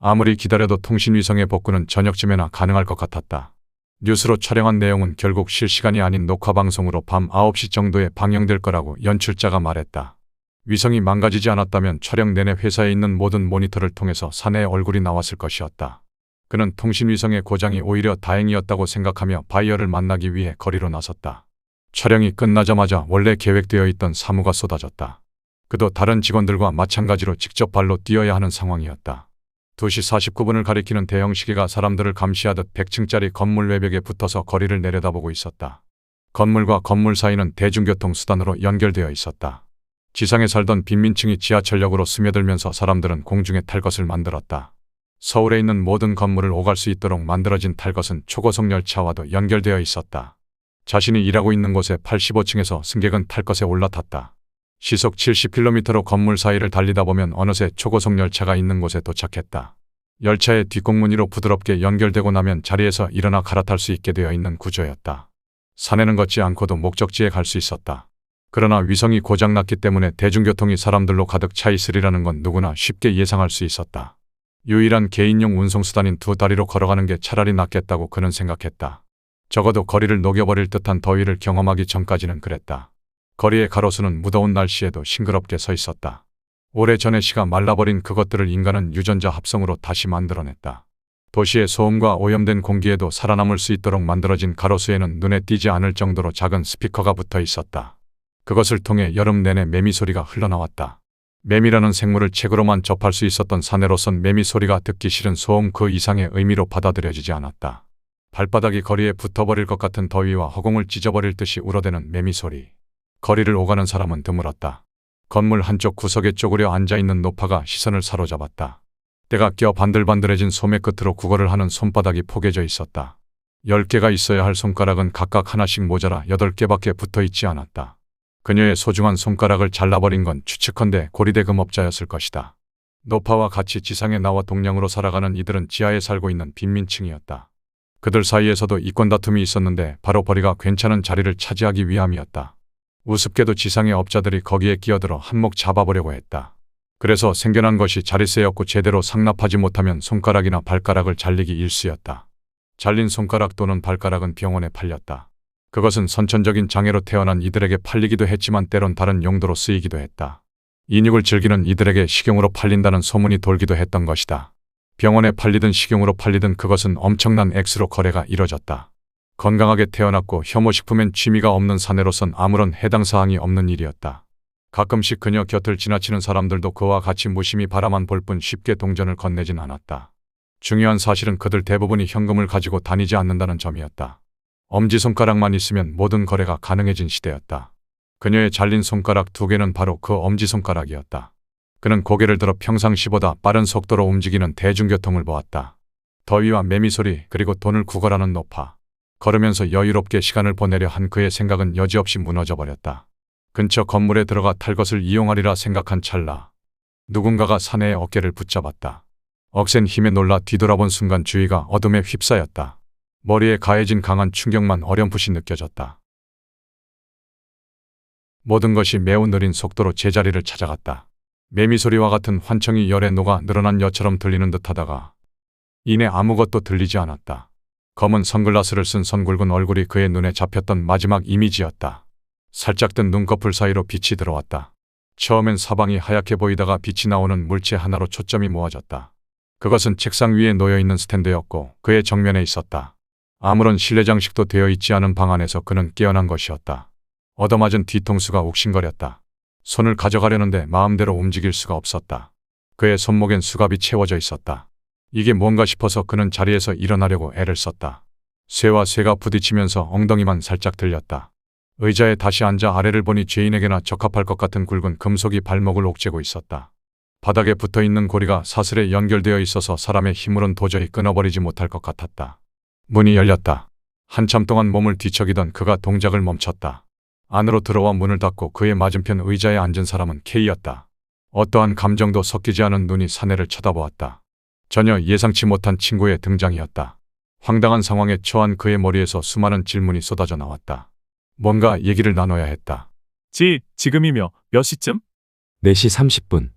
아무리 기다려도 통신위성의 복구는 저녁쯤에나 가능할 것 같았다. 뉴스로 촬영한 내용은 결국 실시간이 아닌 녹화방송으로 밤 9시 정도에 방영될 거라고 연출자가 말했다. 위성이 망가지지 않았다면 촬영 내내 회사에 있는 모든 모니터를 통해서 사내의 얼굴이 나왔을 것이었다. 그는 통신위성의 고장이 오히려 다행이었다고 생각하며 바이어를 만나기 위해 거리로 나섰다. 촬영이 끝나자마자 원래 계획되어 있던 사무가 쏟아졌다. 그도 다른 직원들과 마찬가지로 직접 발로 뛰어야 하는 상황이었다. 2시 49분을 가리키는 대형 시계가 사람들을 감시하듯 100층짜리 건물 외벽에 붙어서 거리를 내려다보고 있었다. 건물과 건물 사이는 대중교통 수단으로 연결되어 있었다. 지상에 살던 빈민층이 지하철역으로 스며들면서 사람들은 공중에 탈 것을 만들었다. 서울에 있는 모든 건물을 오갈 수 있도록 만들어진 탈것은 초고속 열차와도 연결되어 있었다. 자신이 일하고 있는 곳의 85층에서 승객은 탈것에 올라탔다. 시속 70km로 건물 사이를 달리다 보면 어느새 초고속 열차가 있는 곳에 도착했다. 열차의 뒷공무니로 부드럽게 연결되고 나면 자리에서 일어나 갈아탈 수 있게 되어 있는 구조였다. 산에는 걷지 않고도 목적지에 갈 수 있었다. 그러나 위성이 고장났기 때문에 대중교통이 사람들로 가득 차 있으리라는 건 누구나 쉽게 예상할 수 있었다. 유일한 개인용 운송수단인 2다리로 걸어가는 게 차라리 낫겠다고 그는 생각했다. 적어도 거리를 녹여버릴 듯한 더위를 경험하기 전까지는 그랬다. 거리의 가로수는 무더운 날씨에도 싱그럽게 서 있었다. 오래전에 씨가 말라버린 그것들을 인간은 유전자 합성으로 다시 만들어냈다. 도시의 소음과 오염된 공기에도 살아남을 수 있도록 만들어진 가로수에는 눈에 띄지 않을 정도로 작은 스피커가 붙어 있었다. 그것을 통해 여름 내내 매미 소리가 흘러나왔다. 매미라는 생물을 책으로만 접할 수 있었던 사내로선 매미 소리가 듣기 싫은 소음 그 이상의 의미로 받아들여지지 않았다. 발바닥이 거리에 붙어버릴 것 같은 더위와 허공을 찢어버릴 듯이 울어대는 매미 소리. 거리를 오가는 사람은 드물었다. 건물 한쪽 구석에 쪼그려 앉아있는 노파가 시선을 사로잡았다. 때가 껴 반들반들해진 소매 끝으로 구걸을 하는 손바닥이 포개져 있었다. 10개가 있어야 할 손가락은 각각 하나씩 모자라 8개밖에 붙어있지 않았다. 그녀의 소중한 손가락을 잘라버린 건 추측컨대 고리대 금업자였을 것이다. 노파와 같이 지상에 나와 동량으로 살아가는 이들은 지하에 살고 있는 빈민층이었다. 그들 사이에서도 이권 다툼이 있었는데 바로 벌이가 괜찮은 자리를 차지하기 위함이었다. 우습게도 지상의 업자들이 거기에 끼어들어 한몫 잡아보려고 했다. 그래서 생겨난 것이 자릿세였고 제대로 상납하지 못하면 손가락이나 발가락을 잘리기 일쑤였다. 잘린 손가락 또는 발가락은 병원에 팔렸다. 그것은 선천적인 장애로 태어난 이들에게 팔리기도 했지만 때론 다른 용도로 쓰이기도 했다. 인육을 즐기는 이들에게 식용으로 팔린다는 소문이 돌기도 했던 것이다. 병원에 팔리든 식용으로 팔리든 그것은 엄청난 액수로 거래가 이뤄졌다. 건강하게 태어났고 혐오식품엔 취미가 없는 사내로선 아무런 해당 사항이 없는 일이었다. 가끔씩 그녀 곁을 지나치는 사람들도 그와 같이 무심히 바라만 볼 뿐 쉽게 동전을 건네진 않았다. 중요한 사실은 그들 대부분이 현금을 가지고 다니지 않는다는 점이었다. 엄지손가락만 있으면 모든 거래가 가능해진 시대였다. 그녀의 잘린 손가락 2개는 바로 그 엄지손가락이었다. 그는 고개를 들어 평상시보다 빠른 속도로 움직이는 대중교통을 보았다. 더위와 매미 소리 그리고 돈을 구걸하는 노파. 걸으면서 여유롭게 시간을 보내려 한 그의 생각은 여지없이 무너져버렸다. 근처 건물에 들어가 탈 것을 이용하리라 생각한 찰나 누군가가 사내의 어깨를 붙잡았다. 억센 힘에 놀라 뒤돌아본 순간 주위가 어둠에 휩싸였다. 머리에 가해진 강한 충격만 어렴풋이 느껴졌다. 모든 것이 매우 느린 속도로 제자리를 찾아갔다. 매미 소리와 같은 환청이 열에 녹아 늘어난 여처럼 들리는 듯하다가 이내 아무것도 들리지 않았다. 검은 선글라스를 쓴 선굵은 얼굴이 그의 눈에 잡혔던 마지막 이미지였다. 살짝 뜬 눈꺼풀 사이로 빛이 들어왔다. 처음엔 사방이 하얗게 보이다가 빛이 나오는 물체 하나로 초점이 모아졌다. 그것은 책상 위에 놓여있는 스탠드였고 그의 정면에 있었다. 아무런 실내 장식도 되어 있지 않은 방 안에서 그는 깨어난 것이었다. 얻어맞은 뒤통수가 욱신거렸다. 손을 가져가려는데 마음대로 움직일 수가 없었다. 그의 손목엔 수갑이 채워져 있었다. 이게 뭔가 싶어서 그는 자리에서 일어나려고 애를 썼다. 쇠와 쇠가 부딪히면서 엉덩이만 살짝 들렸다. 의자에 다시 앉아 아래를 보니 죄인에게나 적합할 것 같은 굵은 금속이 발목을 옥죄고 있었다. 바닥에 붙어있는 고리가 사슬에 연결되어 있어서 사람의 힘으론 도저히 끊어버리지 못할 것 같았다. 문이 열렸다. 한참 동안 몸을 뒤척이던 그가 동작을 멈췄다. 안으로 들어와 문을 닫고 그의 맞은편 의자에 앉은 사람은 K였다. 어떠한 감정도 섞이지 않은 눈이 사내를 쳐다보았다. 전혀 예상치 못한 친구의 등장이었다. 황당한 상황에 처한 그의 머리에서 수많은 질문이 쏟아져 나왔다. 뭔가 얘기를 나눠야 했다. 지금이며 몇 시쯤? 4시 30분.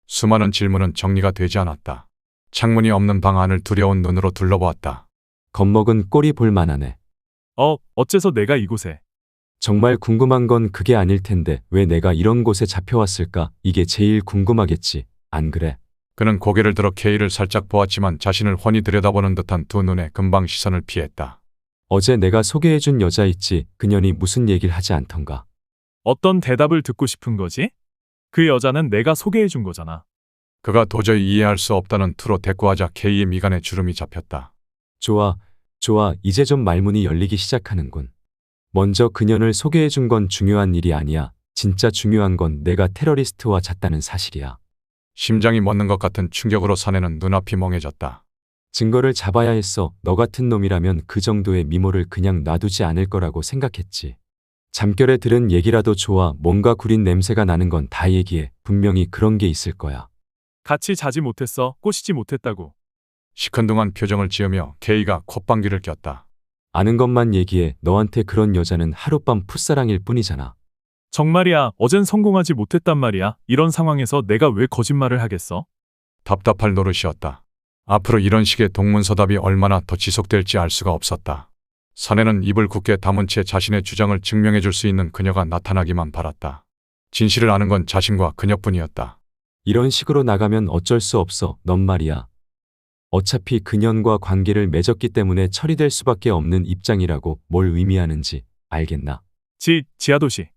수많은 질문은 정리가 되지 않았다. 창문이 없는 방 안을 두려운 눈으로 둘러보았다. 겁먹은 꼴이 볼만하네. 어째서 내가 이곳에? 정말 궁금한 건 그게 아닐 텐데 왜 내가 이런 곳에 잡혀왔을까? 이게 제일 궁금하겠지. 안 그래? 그는 고개를 들어 K를 살짝 보았지만 자신을 훤히 들여다보는 듯한 두 눈에 금방 시선을 피했다. 어제 내가 소개해준 여자 있지? 그년이 무슨 얘기를 하지 않던가. 어떤 대답을 듣고 싶은 거지? 그 여자는 내가 소개해 준 거잖아. 그가 도저히 이해할 수 없다는 투로 대꾸하자 K의 미간에 주름이 잡혔다. 좋아. 이제 좀 말문이 열리기 시작하는군. 먼저 그년을 소개해준 건 중요한 일이 아니야. 진짜 중요한 건 내가 테러리스트와 잤다는 사실이야. 심장이 멎는 것 같은 충격으로 사내는 눈앞이 멍해졌다. 증거를 잡아야 했어. 너 같은 놈이라면 그 정도의 미모를 그냥 놔두지 않을 거라고 생각했지. 잠결에 들은 얘기라도 좋아. 뭔가 구린 냄새가 나는 건 다 얘기해. 분명히 그런 게 있을 거야. 같이 자지 못했어. 꼬시지 못했다고. 시큰둥한 표정을 지으며 K가 콧방귀를 꼈다. 아는 것만 얘기해. 너한테 그런 여자는 하룻밤 풋사랑일 뿐이잖아. 정말이야. 어젠 성공하지 못했단 말이야. 이런 상황에서 내가 왜 거짓말을 하겠어? 답답할 노릇이었다. 앞으로 이런 식의 동문서답이 얼마나 더 지속될지 알 수가 없었다. 사내는 입을 굳게 다문 채 자신의 주장을 증명해 줄 수 있는 그녀가 나타나기만 바랐다. 진실을 아는 건 자신과 그녀뿐이었다. 이런 식으로 나가면 어쩔 수 없어. 넌 말이야. 어차피 그년과 관계를 맺었기 때문에 처리될 수밖에 없는 입장이라고. 뭘 의미하는지 알겠나? 지하도시.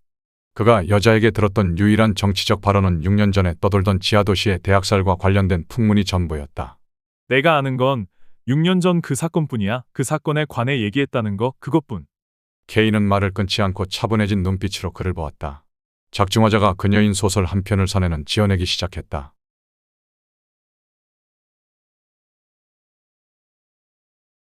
그가 여자에게 들었던 유일한 정치적 발언은 6년 전에 떠돌던 지하도시의 대학살과 관련된 풍문이 전부였다. 내가 아는 건 6년 전 그 사건뿐이야. 그 사건에 관해 얘기했다는 거 그것뿐. K는 말을 끊지 않고 차분해진 눈빛으로 그를 보았다. 작중화자가 그녀인 소설 한 편을 사내는 지어내기 시작했다.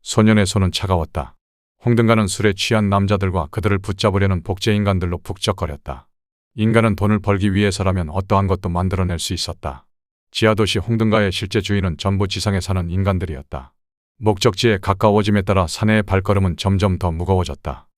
소년의 손은 차가웠다. 홍등가는 술에 취한 남자들과 그들을 붙잡으려는 복제인간들로 북적거렸다. 인간은 돈을 벌기 위해서라면 어떠한 것도 만들어낼 수 있었다. 지하도시 홍등가의 실제 주인은 전부 지상에 사는 인간들이었다. 목적지에 가까워짐에 따라 사내의 발걸음은 점점 더 무거워졌다.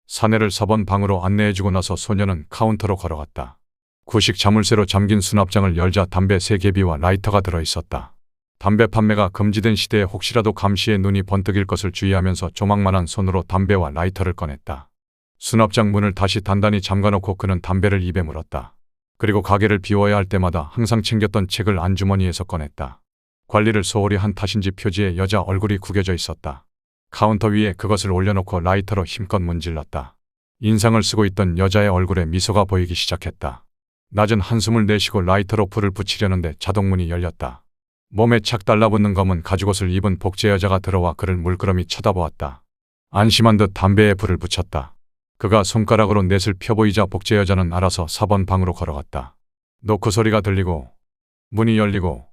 사내를 서번 방으로 안내해주고 나서 소년은 카운터로 걸어갔다. 구식 자물쇠로 잠긴 수납장을 열자 담배 3개비와 라이터가 들어있었다. 담배 판매가 금지된 시대에 혹시라도 감시에 눈이 번뜩일 것을 주의하면서 조망만한 손으로 담배와 라이터를 꺼냈다. 수납장 문을 다시 단단히 잠가놓고 그는 담배를 입에 물었다. 그리고 가게를 비워야 할 때마다 항상 챙겼던 책을 안주머니에서 꺼냈다. 관리를 소홀히 한 탓인지 표지에 여자 얼굴이 구겨져 있었다. 카운터 위에 그것을 올려놓고 라이터로 힘껏 문질렀다. 인상을 쓰고 있던 여자의 얼굴에 미소가 보이기 시작했다. 낮은 한숨을 내쉬고 라이터로 불을 붙이려는데 자동문이 열렸다. 몸에 착 달라붙는 검은 가죽옷을 입은 복제 여자가 들어와 그를 물끄러미 쳐다보았다. 안심한 듯 담배에 불을 붙였다. 그가 손가락으로 넷을 펴보이자 복제 여자는 알아서 4번 방으로 걸어갔다. 노크 소리가 들리고 문이 열리고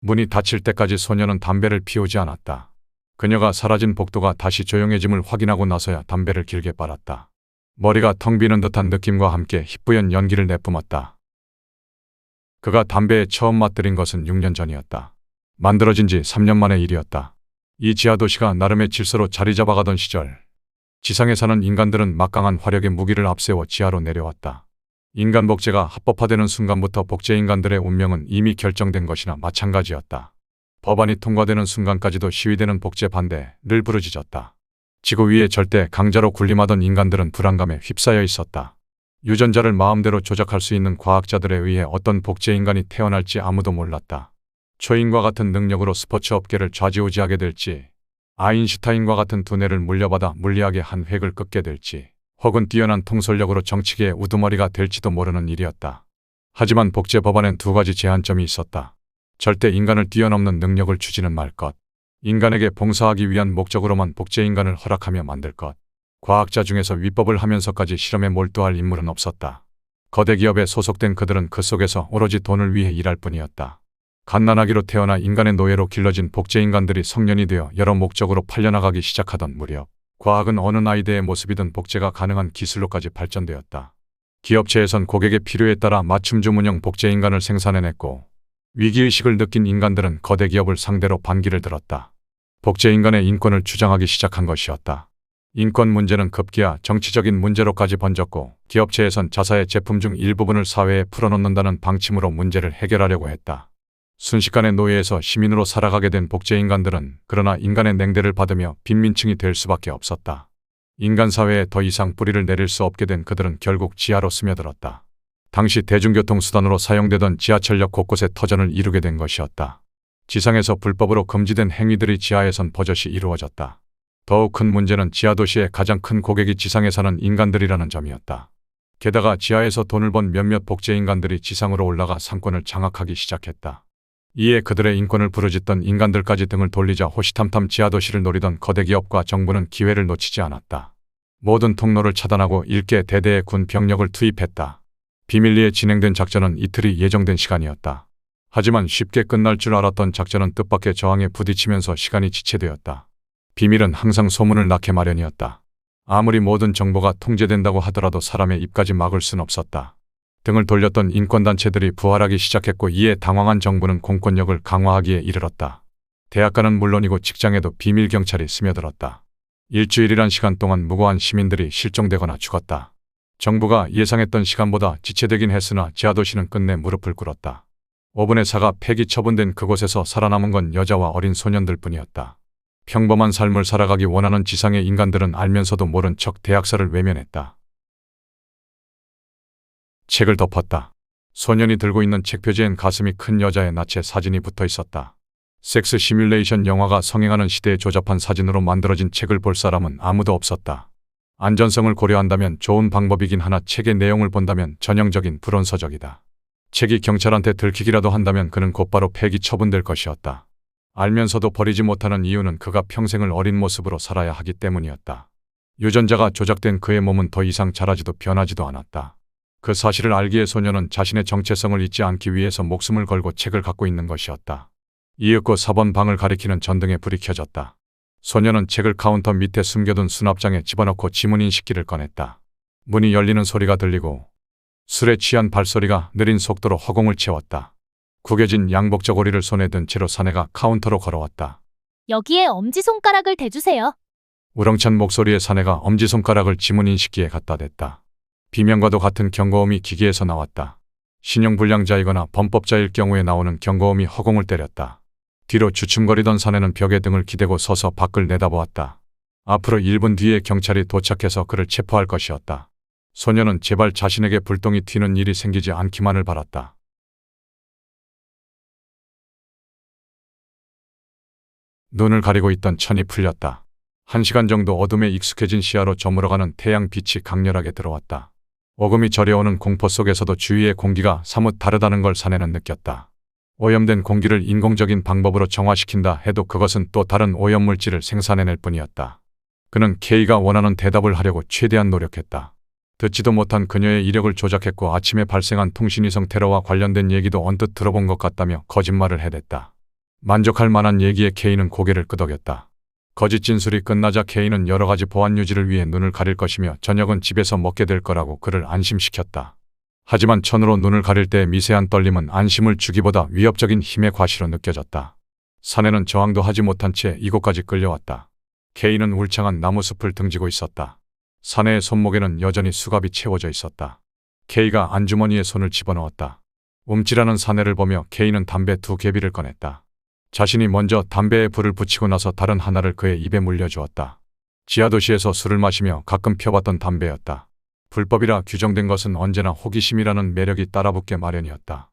문이 닫힐 때까지 소녀는 담배를 피우지 않았다. 그녀가 사라진 복도가 다시 조용해짐을 확인하고 나서야 담배를 길게 빨았다. 머리가 텅 비는 듯한 느낌과 함께 희뿌연 연기를 내뿜었다. 그가 담배에 처음 맛들인 것은 6년 전이었다. 만들어진 지 3년 만의 일이었다. 이 지하도시가 나름의 질서로 자리 잡아가던 시절, 지상에 사는 인간들은 막강한 화력의 무기를 앞세워 지하로 내려왔다. 인간 복제가 합법화되는 순간부터 복제인간들의 운명은 이미 결정된 것이나 마찬가지였다. 법안이 통과되는 순간까지도 시위되는 복제 반대를 부르짖었다. 지구 위에 절대 강자로 군림하던 인간들은 불안감에 휩싸여 있었다. 유전자를 마음대로 조작할 수 있는 과학자들에 의해 어떤 복제인간이 태어날지 아무도 몰랐다. 초인과 같은 능력으로 스포츠 업계를 좌지우지하게 될지, 아인슈타인과 같은 두뇌를 물려받아 물리학의 한 획을 긋게 될지, 혹은 뛰어난 통솔력으로 정치계의 우두머리가 될지도 모르는 일이었다. 하지만 복제 법안엔 2가지 제한점이 있었다. 절대 인간을 뛰어넘는 능력을 주지는 말 것, 인간에게 봉사하기 위한 목적으로만 복제인간을 허락하며 만들 것. 과학자 중에서 위법을 하면서까지 실험에 몰두할 인물은 없었다. 거대 기업에 소속된 그들은 그 속에서 오로지 돈을 위해 일할 뿐이었다. 갓난아기로 태어나 인간의 노예로 길러진 복제인간들이 성년이 되어 여러 목적으로 팔려나가기 시작하던 무렵, 과학은 어느 나이대의 모습이든 복제가 가능한 기술로까지 발전되었다. 기업체에선 고객의 필요에 따라 맞춤 주문형 복제인간을 생산해냈고, 위기의식을 느낀 인간들은 거대 기업을 상대로 반기를 들었다. 복제인간의 인권을 주장하기 시작한 것이었다. 인권 문제는 급기야 정치적인 문제로까지 번졌고, 기업체에선 자사의 제품 중 일부분을 사회에 풀어놓는다는 방침으로 문제를 해결하려고 했다. 순식간에 노예에서 시민으로 살아가게 된 복제인간들은 그러나 인간의 냉대를 받으며 빈민층이 될 수밖에 없었다. 인간 사회에 더 이상 뿌리를 내릴 수 없게 된 그들은 결국 지하로 스며들었다. 당시 대중교통수단으로 사용되던 지하철역 곳곳에 터전을 이루게 된 것이었다. 지상에서 불법으로 금지된 행위들이 지하에선 버젓이 이루어졌다. 더욱 큰 문제는 지하도시의 가장 큰 고객이 지상에 사는 인간들이라는 점이었다. 게다가 지하에서 돈을 번 몇몇 복제인간들이 지상으로 올라가 상권을 장악하기 시작했다. 이에 그들의 인권을 부르짖던 인간들까지 등을 돌리자 호시탐탐 지하도시를 노리던 거대 기업과 정부는 기회를 놓치지 않았다. 모든 통로를 차단하고 일개 대대의 군 병력을 투입했다. 비밀리에 진행된 작전은 이틀이 예정된 시간이었다. 하지만 쉽게 끝날 줄 알았던 작전은 뜻밖의 저항에 부딪히면서 시간이 지체되었다. 비밀은 항상 소문을 낳게 마련이었다. 아무리 모든 정보가 통제된다고 하더라도 사람의 입까지 막을 순 없었다. 등을 돌렸던 인권단체들이 부활하기 시작했고 이에 당황한 정부는 공권력을 강화하기에 이르렀다. 대학가는 물론이고 직장에도 비밀경찰이 스며들었다. 일주일이란 시간 동안 무고한 시민들이 실종되거나 죽었다. 정부가 예상했던 시간보다 지체되긴 했으나 지하도시는 끝내 무릎을 꿇었다. 5분의 4가 폐기 처분된 그곳에서 살아남은 건 여자와 어린 소년들 뿐이었다. 평범한 삶을 살아가기 원하는 지상의 인간들은 알면서도 모른 척 대학살을 외면했다. 책을 덮었다. 소년이 들고 있는 책 표지엔 가슴이 큰 여자의 나체 사진이 붙어 있었다. 섹스 시뮬레이션 영화가 성행하는 시대에 조잡한 사진으로 만들어진 책을 볼 사람은 아무도 없었다. 안전성을 고려한다면 좋은 방법이긴 하나 책의 내용을 본다면 전형적인 불온서적이다. 책이 경찰한테 들키기라도 한다면 그는 곧바로 폐기 처분될 것이었다. 알면서도 버리지 못하는 이유는 그가 평생을 어린 모습으로 살아야 하기 때문이었다. 유전자가 조작된 그의 몸은 더 이상 자라지도 변하지도 않았다. 그 사실을 알기에 소녀는 자신의 정체성을 잊지 않기 위해서 목숨을 걸고 책을 갖고 있는 것이었다. 이윽고 4번 방을 가리키는 전등에 불이 켜졌다. 소녀는 책을 카운터 밑에 숨겨둔 수납장에 집어넣고 지문인식기를 꺼냈다. 문이 열리는 소리가 들리고 술에 취한 발소리가 느린 속도로 허공을 채웠다. 구겨진 양복 저고리를 손에 든 채로 사내가 카운터로 걸어왔다. 여기에 엄지손가락을 대주세요. 우렁찬 목소리의 사내가 엄지손가락을 지문인식기에 갖다 댔다. 비명과도 같은 경고음이 기기에서 나왔다. 신용불량자이거나 범법자일 경우에 나오는 경고음이 허공을 때렸다. 뒤로 주춤거리던 사내는 벽에 등을 기대고 서서 밖을 내다보았다. 앞으로 1분 뒤에 경찰이 도착해서 그를 체포할 것이었다. 소녀는 제발 자신에게 불똥이 튀는 일이 생기지 않기만을 바랐다. 눈을 가리고 있던 천이 풀렸다. 1시간 정도 어둠에 익숙해진 시야로 저물어가는 태양빛이 강렬하게 들어왔다. 오금이 저려오는 공포 속에서도 주위의 공기가 사뭇 다르다는 걸 사내는 느꼈다. 오염된 공기를 인공적인 방법으로 정화시킨다 해도 그것은 또 다른 오염물질을 생산해낼 뿐이었다. 그는 K가 원하는 대답을 하려고 최대한 노력했다. 듣지도 못한 그녀의 이력을 조작했고 아침에 발생한 통신위성 테러와 관련된 얘기도 언뜻 들어본 것 같다며 거짓말을 해댔다. 만족할 만한 얘기에 K는 고개를 끄덕였다. 거짓 진술이 끝나자 K는 여러 가지 보안 유지를 위해 눈을 가릴 것이며 저녁은 집에서 먹게 될 거라고 그를 안심시켰다. 하지만 천으로 눈을 가릴 때의 미세한 떨림은 안심을 주기보다 위협적인 힘의 과시로 느껴졌다. 사내는 저항도 하지 못한 채 이곳까지 끌려왔다. K는 울창한 나무숲을 등지고 있었다. 사내의 손목에는 여전히 수갑이 채워져 있었다. K가 안주머니에 손을 집어넣었다. 움찔하는 사내를 보며 K는 담배 2개비를 꺼냈다. 자신이 먼저 담배에 불을 붙이고 나서 다른 하나를 그의 입에 물려주었다. 지하도시에서 술을 마시며 가끔 펴봤던 담배였다. 불법이라 규정된 것은 언제나 호기심이라는 매력이 따라붙게 마련이었다.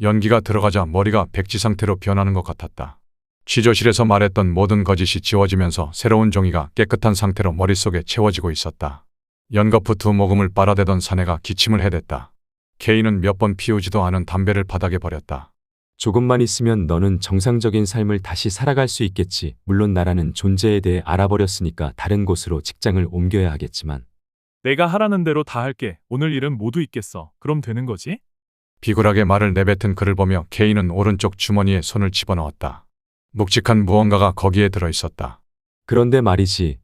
연기가 들어가자 머리가 백지 상태로 변하는 것 같았다. 취조실에서 말했던 모든 거짓이 지워지면서 새로운 종이가 깨끗한 상태로 머릿속에 채워지고 있었다. 연거푸 2모금을 빨아대던 사내가 기침을 해댔다. K는 몇 번 피우지도 않은 담배를 바닥에 버렸다. 조금만 있으면 너는 정상적인 삶을 다시 살아갈 수 있겠지. 물론 나라는 존재에 대해 알아버렸으니까 다른 곳으로 직장을 옮겨야 하겠지만. 내가 하라는 대로 다 할게. 오늘 일은 모두 있겠어. 그럼 되는 거지? 비굴하게 말을 내뱉은 그를 보며 K는 오른쪽 주머니에 손을 집어넣었다. 묵직한 무언가가 거기에 들어있었다. 그런데 말이지.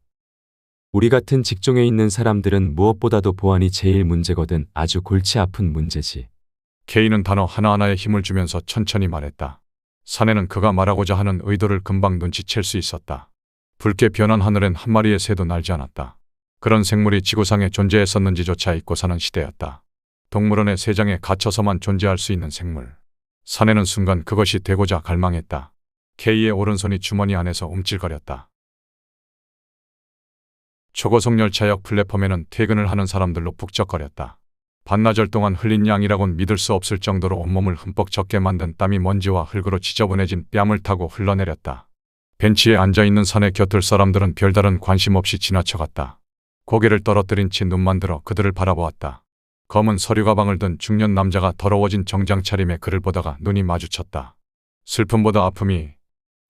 우리 같은 직종에 있는 사람들은 무엇보다도 보안이 제일 문제거든. 아주 골치 아픈 문제지. K는 단어 하나하나에 힘을 주면서 천천히 말했다. 사내는 그가 말하고자 하는 의도를 금방 눈치챌 수 있었다. 붉게 변한 하늘엔 한 마리의 새도 날지 않았다. 그런 생물이 지구상에 존재했었는지조차 잊고 사는 시대였다. 동물원의 3장에 갇혀서만 존재할 수 있는 생물. 사내는 순간 그것이 되고자 갈망했다. K의 오른손이 주머니 안에서 움찔거렸다. 초고속 열차역 플랫폼에는 퇴근을 하는 사람들로 북적거렸다. 반나절 동안 흘린 양이라곤 믿을 수 없을 정도로 온몸을 흠뻑 젖게 만든 땀이 먼지와 흙으로 지저분해진 뺨을 타고 흘러내렸다. 벤치에 앉아있는 사내 곁을 사람들은 별다른 관심 없이 지나쳐갔다. 고개를 떨어뜨린 채 눈만 들어 그들을 바라보았다. 검은 서류 가방을 든 중년 남자가 더러워진 정장 차림에 그를 보다가 눈이 마주쳤다. 슬픔보다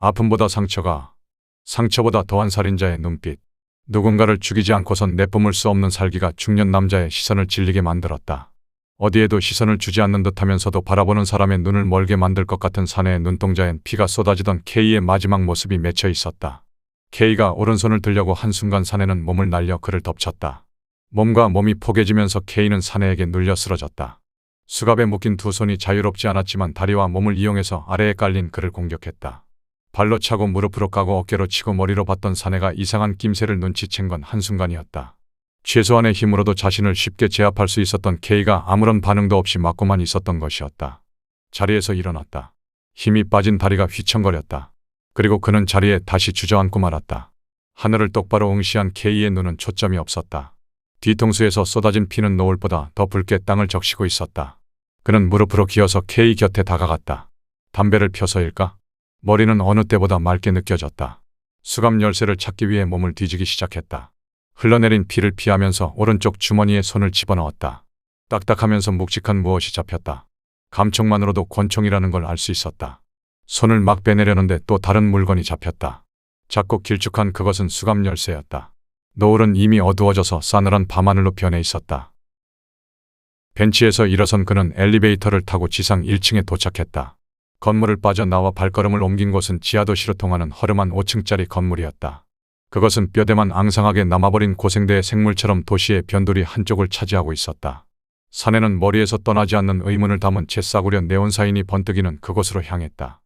아픔보다 상처보다 더한 살인자의 눈빛. 누군가를 죽이지 않고선 내뿜을 수 없는 살기가 중년 남자의 시선을 질리게 만들었다. 어디에도 시선을 주지 않는 듯하면서도 바라보는 사람의 눈을 멀게 만들 것 같은 사내의 눈동자엔 피가 쏟아지던 K의 마지막 모습이 맺혀 있었다. K가 오른손을 들려고 한순간 사내는 몸을 날려 그를 덮쳤다. 몸과 몸이 포개지면서 K는 사내에게 눌려 쓰러졌다. 수갑에 묶인 두 손이 자유롭지 않았지만 다리와 몸을 이용해서 아래에 깔린 그를 공격했다. 발로 차고 무릎으로 까고 어깨로 치고 머리로 받던 사내가 이상한 낌새를 눈치챈 건 한순간이었다. 최소한의 힘으로도 자신을 쉽게 제압할 수 있었던 K가 아무런 반응도 없이 맞고만 있었던 것이었다. 자리에서 일어났다. 힘이 빠진 다리가 휘청거렸다. 그리고 그는 자리에 다시 주저앉고 말았다. 하늘을 똑바로 응시한 K의 눈은 초점이 없었다. 뒤통수에서 쏟아진 피는 노을보다 더 붉게 땅을 적시고 있었다. 그는 무릎으로 기어서 K 곁에 다가갔다. 담배를 펴서일까? 머리는 어느 때보다 맑게 느껴졌다. 수갑 열쇠를 찾기 위해 몸을 뒤지기 시작했다. 흘러내린 피를 피하면서 오른쪽 주머니에 손을 집어넣었다. 딱딱하면서 묵직한 무엇이 잡혔다. 감촉만으로도 권총이라는 걸 알 수 있었다. 손을 막 빼내려는데 또 다른 물건이 잡혔다. 작고 길쭉한 그것은 수갑 열쇠였다. 노을은 이미 어두워져서 싸늘한 밤하늘로 변해 있었다. 벤치에서 일어선 그는 엘리베이터를 타고 지상 1층에 도착했다. 건물을 빠져나와 발걸음을 옮긴 곳은 지하도시로 통하는 허름한 5층짜리 건물이었다. 그것은 뼈대만 앙상하게 남아버린 고생대의 생물처럼 도시의 변두리 한쪽을 차지하고 있었다. 사내는 머리에서 떠나지 않는 의문을 담은 채 싸구려 네온사인이 번뜩이는 그곳으로 향했다.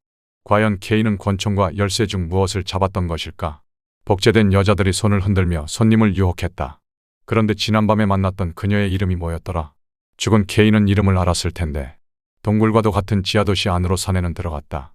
과연 K는 권총과 열쇠 중 무엇을 잡았던 것일까? 복제된 여자들이 손을 흔들며 손님을 유혹했다. 그런데 지난밤에 만났던 그녀의 이름이 뭐였더라? 죽은 K는 이름을 알았을 텐데. 동굴과도 같은 지하도시 안으로 사내는 들어갔다.